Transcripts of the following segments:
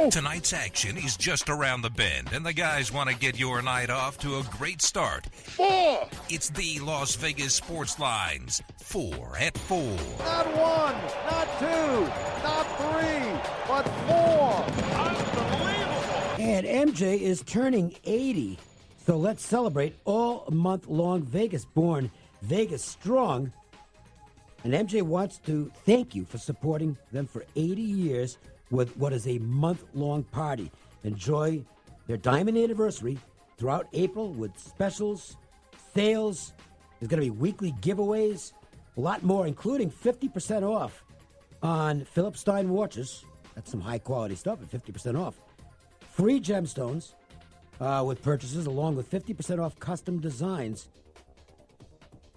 now. Tonight's action is just around the bend, and the guys want to get your night off to a great start. 4. It's the Las Vegas Sportslines 4 at 4. Not 1, not 2, not 3, but 4. Unbelievable. And MJ is turning 80. So let's celebrate all month long. Vegas born, Vegas strong. And MJ wants to thank you for supporting them for 80 years with what is a month-long party. Enjoy their diamond anniversary throughout April with specials, sales. There's going to be weekly giveaways, a lot more, including 50% off on Philip Stein watches. That's some high-quality stuff at 50% off. Free gemstones with purchases, along with 50% off custom designs.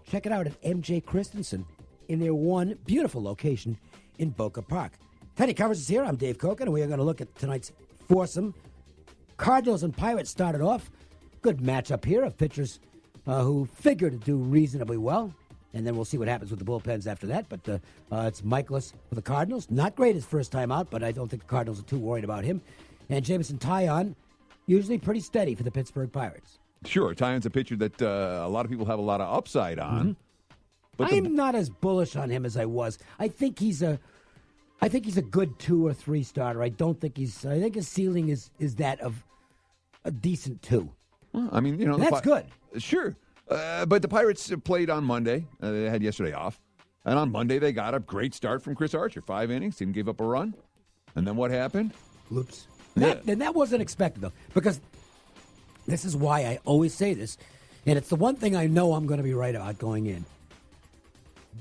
Check it out at MJ Christensen in their one beautiful location in Boca Park. Teddy Covers is here. I'm Dave Cokin, and we are going to look at tonight's foursome. Cardinals and Pirates started off. Good matchup here of pitchers who figure to do reasonably well. And then we'll see what happens with the bullpens after that. But it's Michaelis for the Cardinals. Not great his first time out, but I don't think the Cardinals are too worried about him. And Jameson Taillon, usually pretty steady for the Pittsburgh Pirates. Sure, Taillon's a pitcher that a lot of people have a lot of upside on. Mm-hmm. But I'm not as bullish on him as I was. I think he's a good 2 or 3 starter. I think his ceiling is that of a decent 2. Well, I mean, that's good. Sure. But the Pirates played on Monday. They had yesterday off. And on Monday, they got a great start from Chris Archer. 5 innings, didn't give up a run. And then what happened? Oops. Yeah. And that wasn't expected, though, because this is why I always say this, and it's the one thing I know I'm going to be right about going in.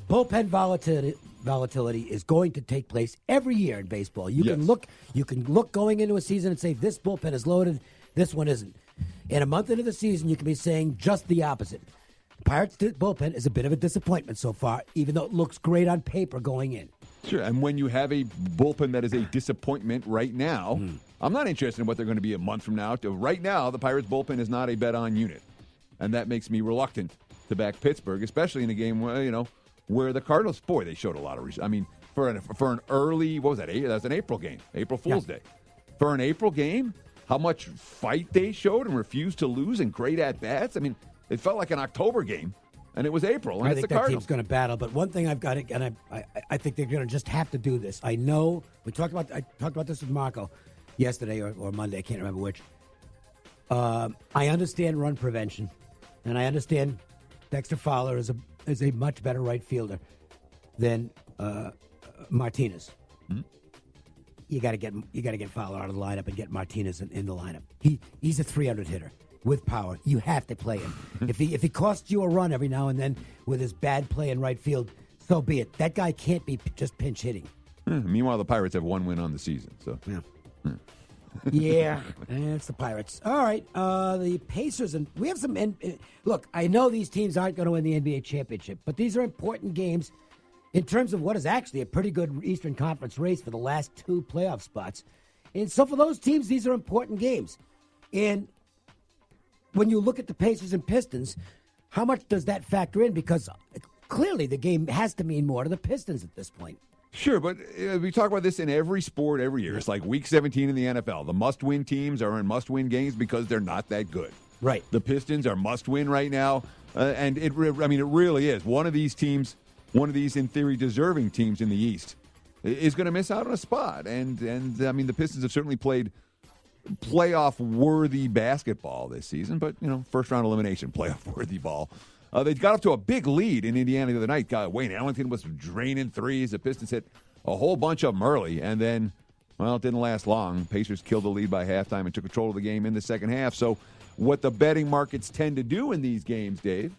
Bullpen volatility is going to take place every year in baseball. You can look going into a season and say this bullpen is loaded, this one isn't. And a month into the season, you can be saying just the opposite. Pirates bullpen is a bit of a disappointment so far, even though it looks great on paper going in. Sure, and when you have a bullpen that is a disappointment right now, I'm not interested in what they're going to be a month from now. Right now, the Pirates bullpen is not a bet-on unit, and that makes me reluctant to back Pittsburgh, especially in a game where the Cardinals, boy, they showed a lot of. I mean, for an early, what was that? That was an April game, April Fool's Day. For an April game, how much fight they showed and refused to lose and great at bats. I mean, it felt like an October game. And it was April, and I it's think the that Cardinals. team's going to battle, but one thing I've got to, and I think they're going to just have to do this. I know I talked about this with Marco yesterday or Monday. I can't remember which. I understand run prevention, and I understand Dexter Fowler is a much better right fielder than Martinez. Mm-hmm. You got to get Fowler out of the lineup and get Martinez in the lineup. He's a 300 hitter. With power, you have to play him. If he costs you a run every now and then with his bad play in right field, so be it. That guy can't be just pinch hitting. Meanwhile, the Pirates have 1 win on the season. So yeah, it's the Pirates. All right, the Pacers, and we have some. Look, I know these teams aren't going to win the NBA championship, but these are important games in terms of what is actually a pretty good Eastern Conference race for the last 2 playoff spots. And so for those teams, these are important games. And when you look at the Pacers and Pistons, how much does that factor in? Because clearly the game has to mean more to the Pistons at this point. Sure, but we talk about this in every sport every year. It's like Week 17 in the NFL. The must-win teams are in must-win games because they're not that good. Right. The Pistons are must-win right now, and it really is. One of these teams, one of these, in theory, deserving teams in the East is going to miss out on a spot. And I mean, the Pistons have certainly played playoff-worthy basketball this season, but, first-round elimination, playoff-worthy ball. They got up to a big lead in Indiana the other night. Wayne Ellington was draining threes. The Pistons hit a whole bunch of them early, and then, it didn't last long. Pacers killed the lead by halftime and took control of the game in the second half. So what the betting markets tend to do in these games, Dave,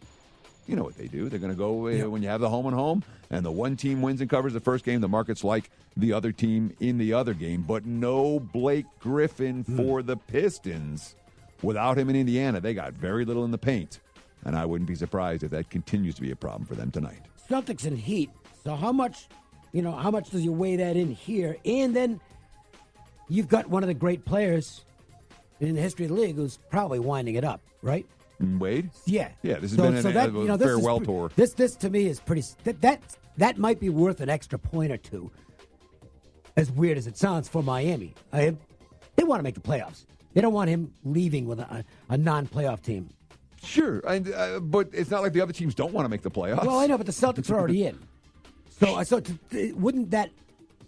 you know what they do. They're going to go when you have the home and home, and the one team wins and covers the first game, the markets like the other team in the other game. But no Blake Griffin for the Pistons. Without him in Indiana, they got very little in the paint. And I wouldn't be surprised if that continues to be a problem for them tonight. Celtics and Heat. So how much does you weigh that in here? And then you've got one of the great players in the history of the league who's probably winding it up, right? Wade? Yeah. Yeah, this has been a farewell tour. This to me is pretty. That might be worth an extra point or two. As weird as it sounds for Miami, They want to make the playoffs. They don't want him leaving with a non-playoff team. Sure, but it's not like the other teams don't want to make the playoffs. Well, I know, but the Celtics are already in. So wouldn't that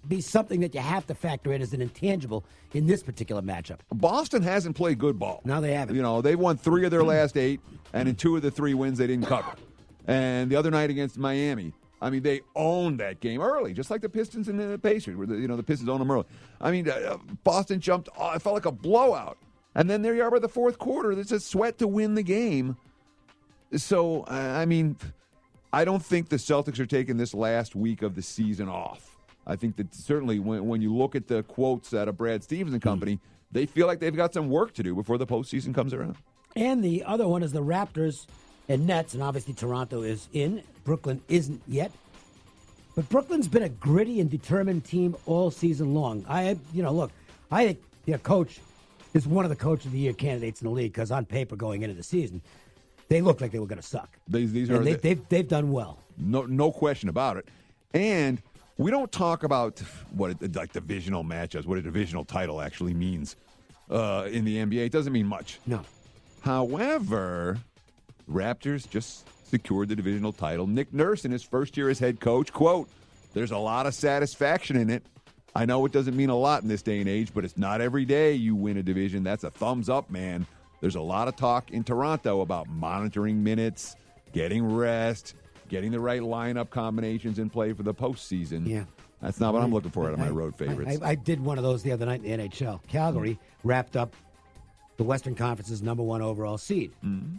be something that you have to factor in as an intangible in this particular matchup? Boston hasn't played good ball. No, they haven't. You know, they won 3 of their last 8, and in 2 of the 3 wins they didn't cover. And the other night against Miami, I mean, they owned that game early, just like the Pistons and the Pacers, where the Pistons owned them early. I mean, Boston jumped. It felt like a blowout. And then there you are by the fourth quarter. It's a sweat to win the game. So, I mean, I don't think the Celtics are taking this last week of the season off. I think that certainly when you look at the quotes out of Brad Stevens and company, they feel like they've got some work to do before the postseason comes around. And the other one is the Raptors and Nets, and obviously Toronto is in. Brooklyn isn't yet. But Brooklyn's been a gritty and determined team all season long. I think their coach is one of the Coach of the Year candidates in the league because on paper going into the season, they looked like they were going to suck. They've done well. No question about it. And we don't talk about like divisional matchups, what a divisional title actually means in the NBA. It doesn't mean much. No. However, Raptors just secured the divisional title. Nick Nurse, in his first year as head coach, quote, "There's a lot of satisfaction in it. I know it doesn't mean a lot in this day and age, but it's not every day you win a division. That's a thumbs up, man. There's a lot of talk in Toronto about monitoring minutes, getting rest, getting the right lineup combinations in play for the postseason." Yeah. That's not what I'm looking for out of my road favorites. I did one of those the other night in the NHL. Calgary wrapped up the Western Conference's #1 overall seed. Mm-hmm.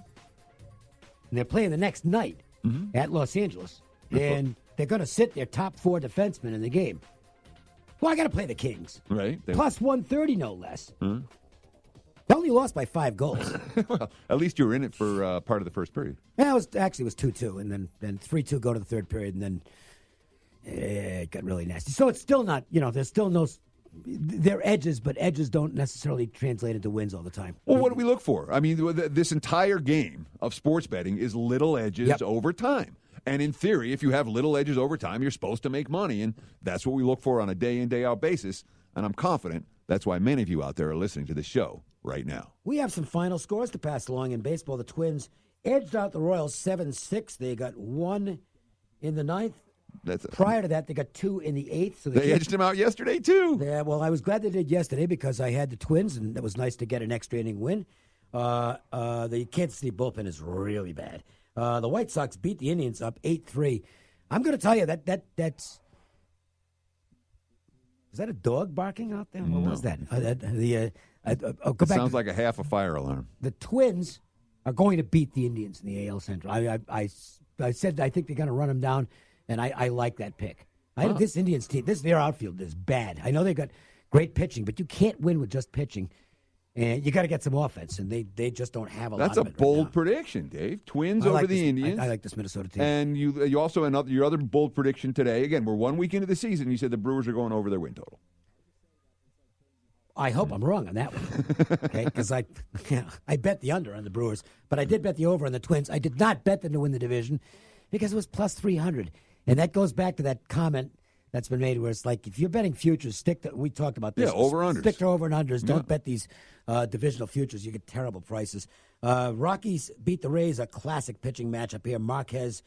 And they're playing the next night at Los Angeles. And they're going to sit their top 4 defensemen in the game. Well, I got to play the Kings. Right. Plus 130, no less. Mm-hmm. They only lost by 5 goals. Well, at least you were in it for part of the first period. Yeah, it was 2-2, and then 3-2 go to the third period, and then it got really nasty. So it's still not, there's still no, they're edges, but edges don't necessarily translate into wins all the time. Well, what do we look for? I mean, this entire game of sports betting is little edges over time. And in theory, if you have little edges over time, you're supposed to make money, and that's what we look for on a day-in, day-out basis. And I'm confident that's why many of you out there are listening to the show right now. We have some final scores to pass along in baseball. The Twins edged out the Royals 7-6. They got 1 in the 9th. Prior to that, they got 2 in the 8th. So they edged them out yesterday, too. Yeah, well, I was glad they did yesterday because I had the Twins, and it was nice to get an extra inning win. The Kansas City bullpen is really bad. The White Sox beat the Indians up 8-3. I'm going to tell you that's... Is that a dog barking out there? What was that? It sounds like a half a fire alarm. The Twins are going to beat the Indians in the AL Central. I said I think they're going to run them down, and I like that pick. This Indians team, their outfield is bad. I know they got great pitching, but you can't win with just pitching. And you got to get some offense, and they just don't have a lot of it. That's a bold prediction, Dave. Twins over the Indians. I like this Minnesota team. And you also, your other bold prediction today, again, we're 1 week into the season, you said the Brewers are going over their win total. I hope I'm wrong on that one, okay? Because I bet the under on the Brewers, but I did bet the over on the Twins. I did not bet them to win the division because it was plus 300. And that goes back to that comment that's been made where it's like, if you're betting futures, we talked about this. Yeah, over-unders. Stick to over and unders. Don't bet these divisional futures. You get terrible prices. Rockies beat the Rays, a classic pitching matchup here. Marquez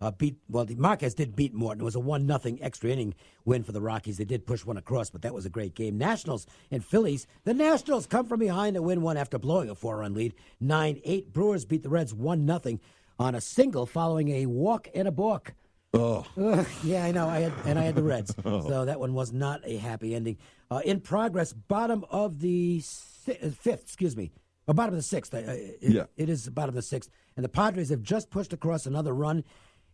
did beat Morton. It was a 1-0 extra inning win for the Rockies. They did push one across, but that was a great game. Nationals and Phillies. The Nationals come from behind to win one after blowing a 4-run lead. 9-8. Brewers beat the Reds 1-0 on a single following a walk and a balk. Oh. Yeah, I know. I had the Reds. So that one was not a happy ending. In progress, bottom of the fifth, or bottom of the sixth. It is the bottom of the sixth. And the Padres have just pushed across another run,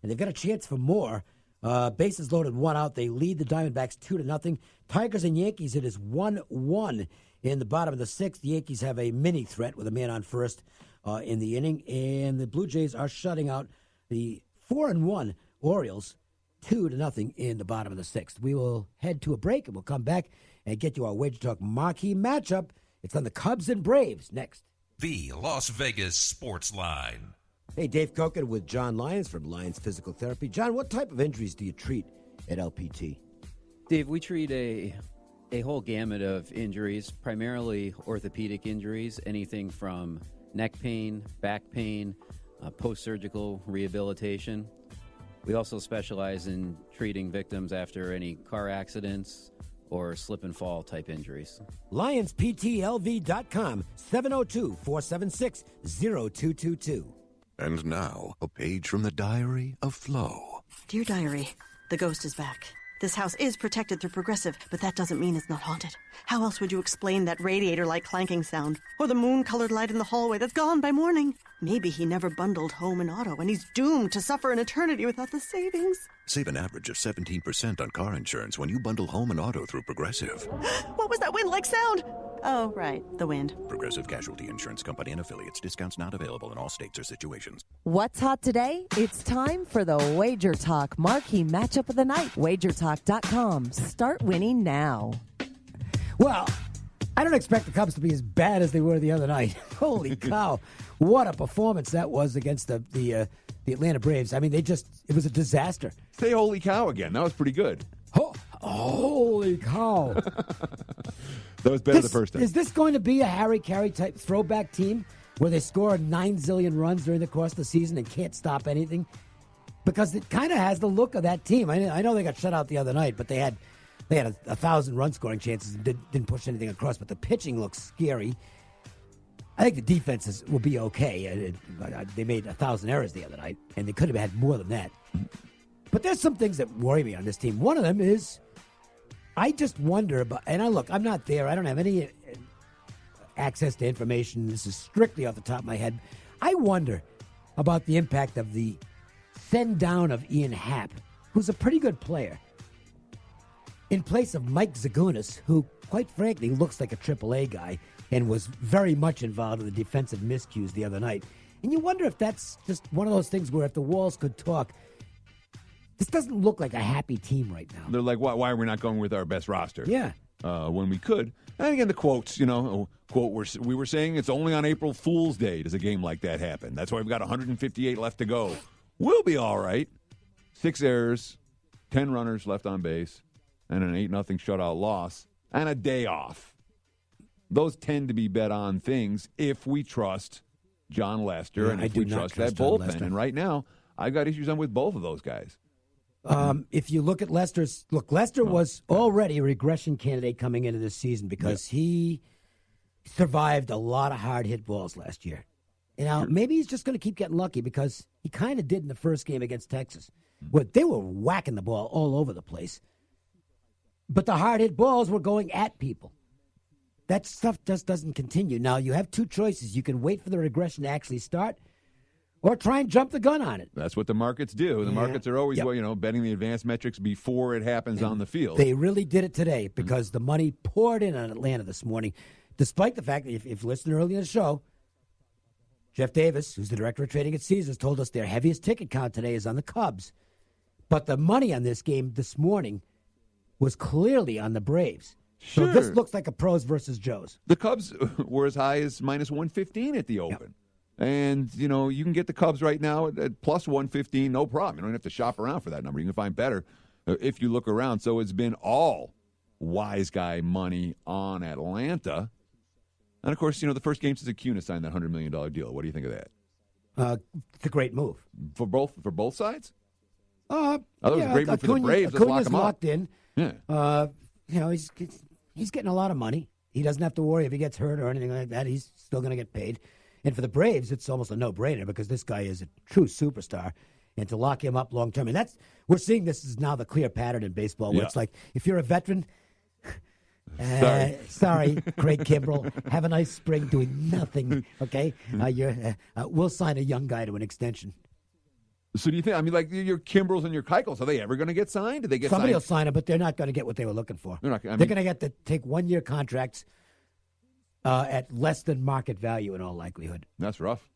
and they've got a chance for more. Bases loaded, 1 out. They lead the Diamondbacks 2-0. Tigers and Yankees, it is 1-1 in the bottom of the sixth. The Yankees have a mini threat with a man on first in the inning, and the Blue Jays are shutting out the 4-1 Orioles 2-0 in the bottom of the sixth. We will head to a break, and we'll come back and get you our WagerTalk marquee matchup. It's on the Cubs and Braves next. The Las Vegas Sports Line. Hey, Dave Cokin with John Lyons from Lyons Physical Therapy. John, what type of injuries do you treat at LPT? Dave, we treat a A whole gamut of injuries, primarily orthopedic injuries, anything from neck pain, back pain, post-surgical rehabilitation. We also specialize in treating victims after any car accidents or slip and fall type injuries. LionsPTLV.com, 702-476-0222. And now, a page from the diary of Flo. Dear Diary, the ghost is back. This house is protected through Progressive, but that doesn't mean it's not haunted. How else would you explain that radiator-like clanking sound? Or the moon-colored light in the hallway that's gone by morning? Maybe he never bundled home and auto, and he's doomed to suffer an eternity without the savings. Save an average of 17% on car insurance when you bundle home and auto through Progressive. What was that wind-like sound? Oh, right, the wind. Progressive Casualty Insurance Company and Affiliates. Discounts not available in all states or situations. What's hot today? It's time for the WagerTalk Marquee Matchup of the Night. WagerTalk.com. Start winning now. Well, I don't expect the Cubs to be as bad as they were the other night. Holy cow. What a performance that was against the Atlanta Braves. I mean, it was a disaster. Say holy cow again. That was pretty good. Holy cow. That was better the first time. Is this going to be a Harry Carey type throwback team where they score 9 zillion runs during the course of the season and can't stop anything? Because it kind of has the look of that team. I know they got shut out the other night, but they had 1,000 run scoring chances and didn't push anything across. But the pitching looks scary. I think the defenses will be okay. They made 1,000 errors the other night, and they could have had more than that. But there's some things that worry me on this team. One of them is I just wonder about, and I'm not there. I don't have any access to information. This is strictly off the top of my head. I wonder about the impact of the send down of Ian Happ, who's a pretty good player, in place of Mike Zagunis, who, quite frankly, looks like a AAA guy and was very much involved in the defensive miscues the other night. And you wonder if that's just one of those things where if the walls could talk, this doesn't look like a happy team right now. They're like, why are we not going with our best roster? Yeah. When we could. And again, the quotes, quote, we were saying it's only on April Fool's Day does a game like that happen. That's why we've got 158 left to go. We'll be all right. 6 errors, 10 runners left on base, and an 8-0 shutout loss, and a day off. Those tend to be bet-on things if we trust John Lester and if we trust that bullpen. And right now, I've got issues with both of those guys. If you look at Lester was already a regression candidate coming into this season because he survived a lot of hard-hit balls last year. Maybe he's just going to keep getting lucky because he kind of did in the first game against Texas. Where they were whacking the ball all over the place. But the hard-hit balls were going at people. That stuff just doesn't continue. Now, you have two choices. You can wait for the regression to actually start or try and jump the gun on it. That's what the markets do. The markets are always, betting the advanced metrics before it happens on the field. They really did it today because the money poured in on Atlanta this morning, despite the fact that if you listened early in the show, Jeff Davis, who's the director of trading at Caesars, told us their heaviest ticket count today is on the Cubs. But the money on this game this morning was clearly on the Braves. Sure. So this looks like a pros versus Joes. The Cubs were as high as minus 115 at the open. Yep. And, you can get the Cubs right now at plus 115, no problem. You don't have to shop around for that number. You can find better if you look around. So it's been all wise guy money on Atlanta. And, of course, the first game since Acuna signed that $100 million deal. What do you think of that? It's a great move. For both sides? I thought it was a great move for the Braves. Let's lock him up. Locked in. Yeah. He's getting a lot of money. He doesn't have to worry if he gets hurt or anything like that. He's still going to get paid. And for the Braves, it's almost a no-brainer because this guy is a true superstar. And to lock him up long-term. And we're seeing this is now the clear pattern in baseball where it's like, if you're a veteran, sorry, Craig Kimbrell, have a nice spring doing nothing, okay? We'll sign a young guy to an extension. So do you think, like your Kimbrels and your Keuchels, are they ever going to get signed? Did they get Somebody signed? will sign them, but they're not going to get what they were looking for. They're going to get to take one-year contracts at less than market value in all likelihood. That's rough.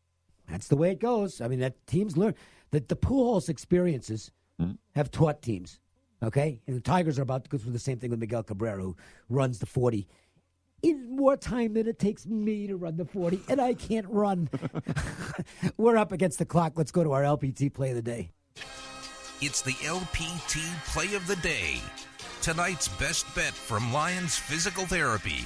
That's the way it goes. That teams learn. The Pujols experiences have taught teams, okay? And the Tigers are about to go through the same thing with Miguel Cabrera, who runs the 40 in more time than it takes me to run the 40, and I can't run. We're up against the clock. Let's go to our LPT play of the day. It's the LPT play of the day. tonight's best bet from Lions Physical Therapy.